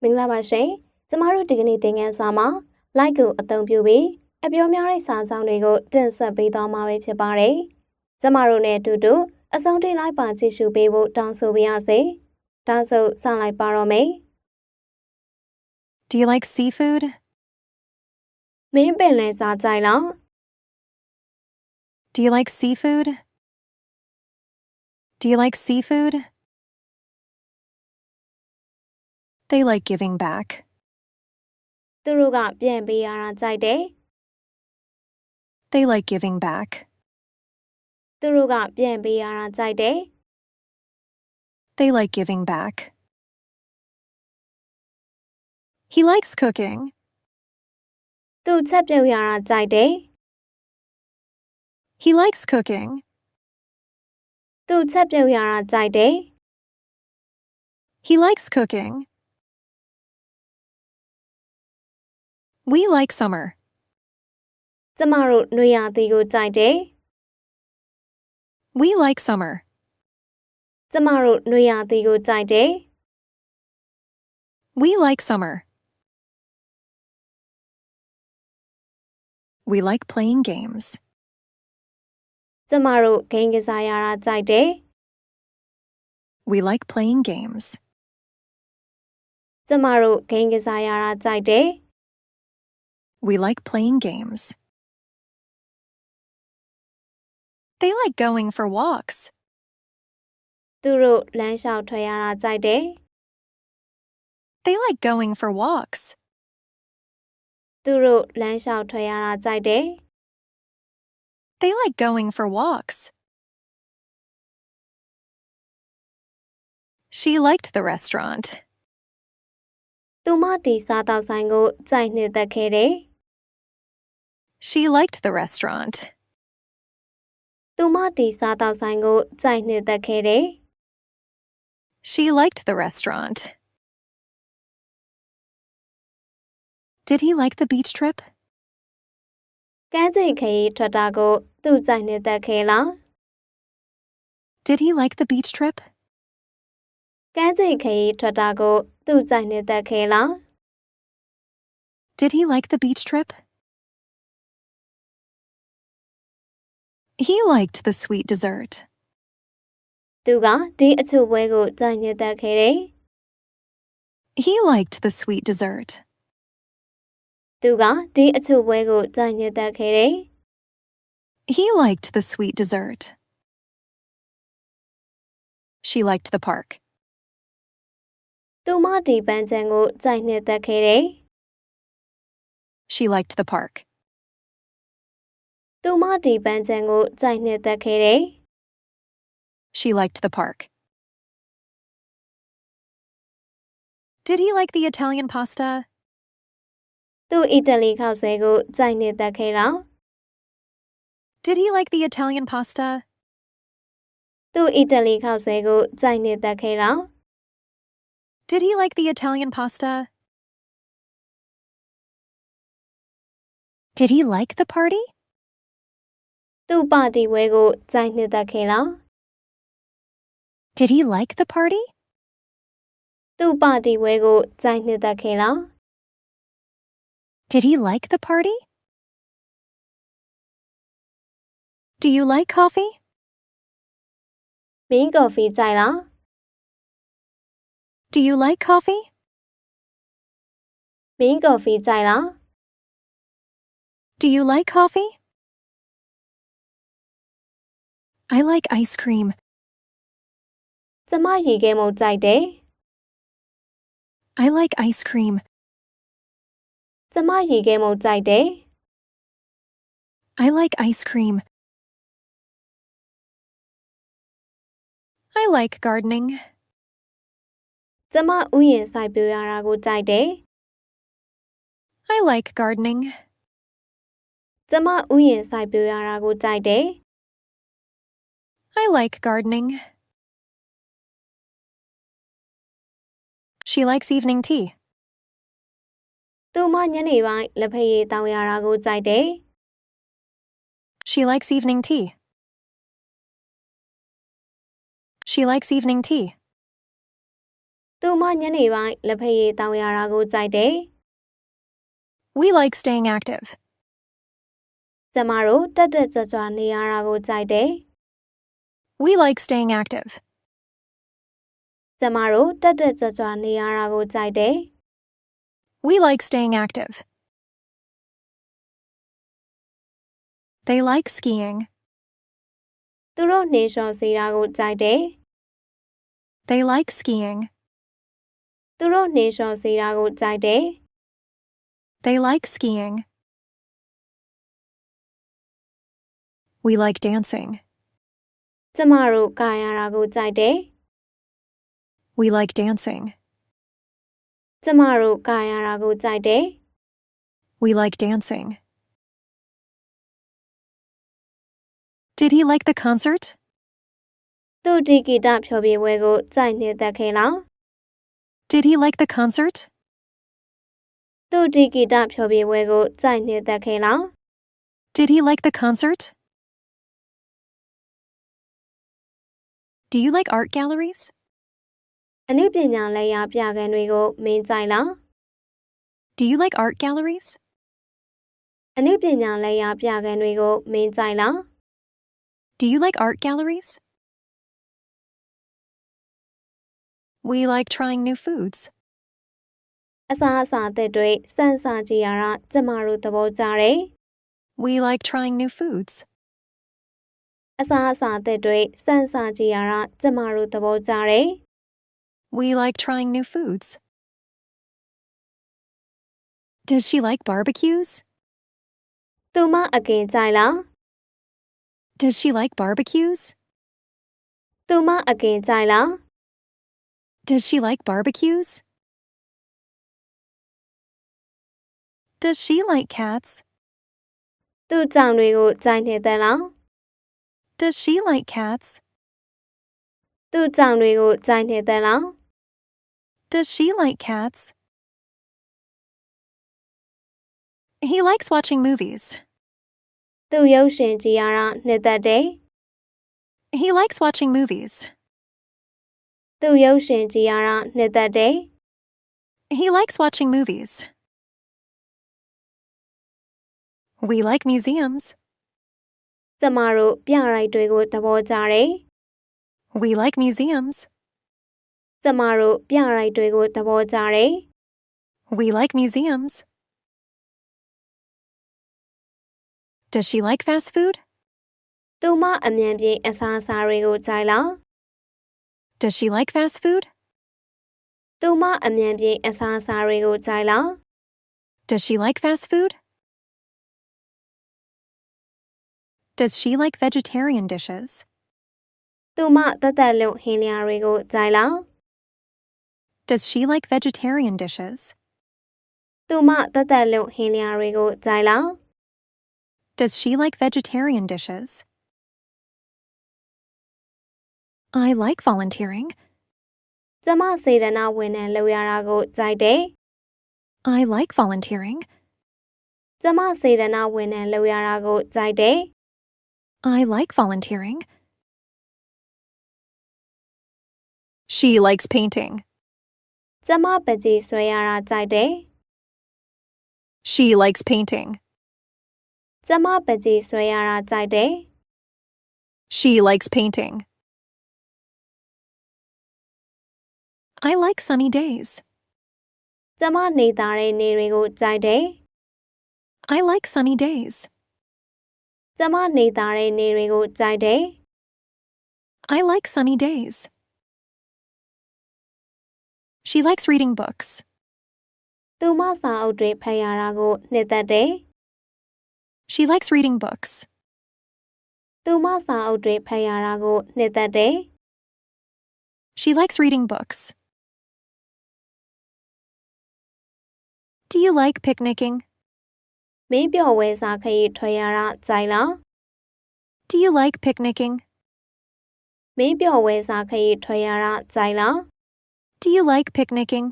မင်္ဂလာပါရှင်ကျမတို့ဒီကနေ့သင်ခန်းစာမှာ like ကိုအသုံးပြုပြီးအပြောများတဲ့စာဆောင်တွေကိုတင်ဆက်ပေးသွားမှာဖြစ်ပါတယ်ကျမတို့နဲ့အတူတူအဆုံးထိလိုက်ပါကြည့်ရှုပေးဖို့တောင်းဆိုပါရစေဒါဆိုစလိုက်ပါတော့မယ် Do you like seafood? မင်းပင်လယ်စာကြိုက်လား Do you like seafood? Do you like seafood? They like giving back. သူတို့ကပြန်ပေးရတာကြိုက်တယ် They like giving back. သူတို့ကပြန်ပေးရတာကြိုက်တယ် They like giving back. He likes cooking. သူချက်ပြုတ်ရတာကြိုက်တယ် He likes cooking. သူချက်ပြုတ်ရတာကြိုက်တယ် He likes cooking. We like summer. ကျမတို့နွေရာသီကိုကြိုက်တယ် We like summer. ကျမတို့နွေရာသီကိုကြိုက်တယ် We like summer. We like playing games. ကျမတို့ဂိမ်းကစားရတာကြိုက်တယ် We like playing games. ကျမတို့ဂိမ်းကစားရတာကြိုက်တယ် We like playing games. They like going for walks. သူတို့လမ်းလျှောက်ထွက်ရတာကြိုက်တယ် They like going for walks. သူတို့လမ်းလျှောက်ထွက်ရတာကြိုက်တယ် They like going for walks. She liked the restaurant. သူမဒီစားတောက်ဆိုင်ကိုကြိုက်နှစ်သက်ခဲ့တယ် She liked the restaurant. သူမဒီစားတောက်ဆိုင်ကိုကြိုက်နှစ်သက်ခဲ့တယ် She liked the restaurant. Did he like the beach trip? ကမ်းခြေခရီးထွက်တာကိုသူကြိုက်နှစ်သက်ခဲ့လား Did he like the beach trip? ကမ်းခြေခရီးထွက်တာကိုသူကြိုက်နှစ်သက်ခဲ့လား Did he like the beach trip? He liked the sweet dessert. သူကဒီအချိုပွဲကိုကြိုက်နှစ်သက်ခဲ့တယ် He liked the sweet dessert. သူကဒီအချိုပွဲကိုကြိုက်နှစ်သက်ခဲ့တယ် He liked the sweet dessert. She liked the park. သူမဒီပန်းခြံကိုကြိုက်နှစ်သက်ခဲ့တယ် She liked the park. သူမဒီပန်းခြံကိုကြိုက်နှစ်သက်ခဲ့တယ် She liked the park. Did he like the Italian pasta? သူအီတလီခောက်ဆွဲကိုကြိုက်နှစ်သက်ခဲ့လား Did he like the Italian pasta? သူအီတလီခောက်ဆွဲကိုကြိုက်နှစ်သက်ခဲ့လား Did he like the Italian pasta? Did he like the party? သူပါတီပွဲကိုကြိုက်နှစ်သက်ခဲ့လား Did he like the party? သူပါတီပွဲကိုကြိုက်နှစ်သက်ခဲ့လား Did he like the party? Do you like coffee? မင်းကော်ဖီကြိုက်လား Do you like coffee? မင်းကော်ဖီကြိုက်လား Do you like coffee? I like ice cream. ကျမရေခဲမုန်ကြိုက်တယ် I like ice cream. ကျမရေခဲမုန်ကြိုက်တယ် I like ice cream. I like gardening. ကျမဥယျာဉ်စိုက်ပျိုးရတာကိုကြိုက်တယ် I like gardening. ကျမဥယျာဉ်စိုက်ပျိုးရတာကိုကြိုက်တယ် I like gardening. She likes evening tea. သူမညနေပိုင်းလက်ဖက်ရည်တောင်းရတာကိုကြိုက်တယ် She likes evening tea. She likes evening tea. သူမညနေပိုင်းလက်ဖက်ရည်တောင်းရတာကိုကြိုက်တယ် We like staying active. ကျမတို့တက်တက်ကြွကြွနေရတာကိုကြိုက်တယ် We like staying active. ကျမတို့တက်တက်ကြွကြွနေရတာကိုကြိုက်တယ် We like staying active. They like skiing. သူတို့နေလျှော်စီတာကိုကြိုက်တယ် They like skiing. သူတို့နေလျှော်စီတာကိုကြိုက်တယ် They like skiing. We like dancing. ကျမတို့ကာရတာကိုကြိုက်တယ် We like dancing. ကျမတို့ကာရတာကိုကြိုက်တယ် We like dancing. Did he like the concert? သူဒီဂီတဖျော်ဖြေပွဲကိုကြိုက်နေတတ်ခဲ့လား Did he like the concert? သူဒီဂီတဖျော်ဖြေပွဲကိုကြိုက်နေတတ်ခဲ့လား Did he like the concert? Do you like art galleries? အနုပညာလက်ရာပြခန်းတွေကိုမင်းကြိုက်လား Do you like art galleries? အနုပညာလက်ရာပြခန်းတွေကိုမင်းကြိုက်လား Do you like art galleries? We like trying new foods. အစားအစာအသစ်တွေစမ်းစာကြည့်ရတာကျမတို့သဘောကျတယ် We like trying new foods. အစားအစာအသစ်တွေစမ်းစာကြည့်ရတာကျမတို့သဘောကျတယ် We like trying new foods. Does she like barbecues? သူမအကင်ကြိုက်လား Does she like barbecues? သူမအကင်ကြိုက်လား Does she like barbecues? Does she like cats? သူ့ကြောင်တွေကိုကြိုက်နေတယ်လား Does she like cats? သူ့ကြောင်တွေကိုကြိုက်နေတယ်လား Does she like cats? He likes watching movies. သူ့ရုပ်ရှင်ကြည့်ရတာနှစ်သက်တယ် He likes watching movies. သူ့ရုပ်ရှင်ကြည့်ရတာနှစ်သက်တယ် He likes watching movies. We like museums. ကျမတို့ပြတိုက်တွေကိုသဘောကျတယ် We like museums. ကျမတို့ပြတိုက်တွေကိုသဘောကျတယ် We like museums. Does she like fast food? သူမအမြန်ပြေးအစားအစာတွေကိုကြိုက်လား Does she like fast food? သူမအမြန်ပြေးအစားအစာတွေကိုကြိုက်လား Does she like fast food? Does she like vegetarian dishes? သူမသက်သက်လုံဟင်းလျာတွေကိုကြိုက်လား Does she like vegetarian dishes? သူမသက်သက်လုံဟင်းလျာတွေကိုကြိုက်လား Does she like vegetarian dishes? I like volunteering. ကျမစေတနာဝန်ထမ်းလုပ်ရတာကိုကြိုက်တယ် I like volunteering. ကျမစေတနာဝန်ထမ်းလုပ်ရတာကိုကြိုက်တယ် I like volunteering. She likes painting. ကျမပကြီးဆွဲရတာကြိုက်တယ် She likes painting. ကျမပကြီးဆွဲရတာကြိုက်တယ် She likes painting. I like sunny days. ကျမနေသားတဲ့နေ့တွေကိုကြိုက်တယ် I like sunny days. ကျမနေသားတဲ့နေ့တွေကိုကြိုက်တယ် I like sunny days. She likes reading books. သူမစာအုပ်တွေဖတ်ရတာကိုနှစ်သက်တယ် She likes reading books. သူမစာအုပ်တွေဖတ်ရတာကိုနှစ်သက်တယ် She likes reading books. Do you like picnicking? မင်းပျော်ဝဲစားခရီးထွက်ရတာကြိုက်လား Do you like picnicking? မင်းပျော်ဝဲစားခရီးထွက်ရတာကြိုက်လား Do you like picnicking?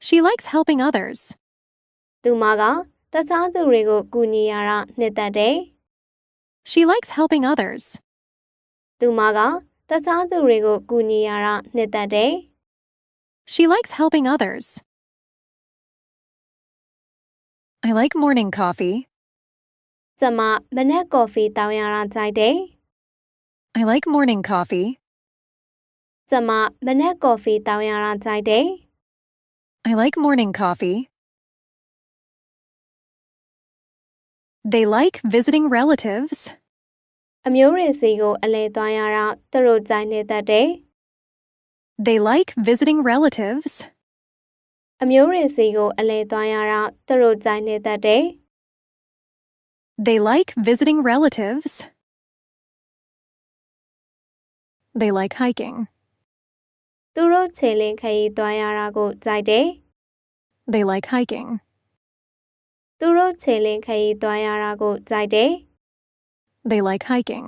She likes helping others. သူမကတခြားသူတွေကိုကူညီရတာနှစ်သက်တယ် She likes helping others. သူမက တခြားသူတွေကိုကူညီရတာနှစ်သက်တယ် She likes helping others. I like morning coffee. ကျမမနက်ကော်ဖီတောင်းရတာကြိုက်တယ် I like morning coffee. ကျမမနက်ကော်ဖီတောင်းရတာကြိုက်တယ် I like morning coffee. They like visiting relatives. အမျိုးတွေစီကိုအလဲသွားရတာသူတို့ကြိုက်နှစ်သက်တယ် They like visiting relatives. အမျိုးတွေစီကိုအလဲသွားရတာသူတို့ကြိုက်နှစ်သက်တယ် They like visiting relatives. They like hiking. သူတို့ခြေလင်းခရီးသွားရတာကိုကြိုက်တယ် They like hiking. သူတို့ခြေလင်းခရီးသွားရတာကိုကြိုက်တယ် They like hiking.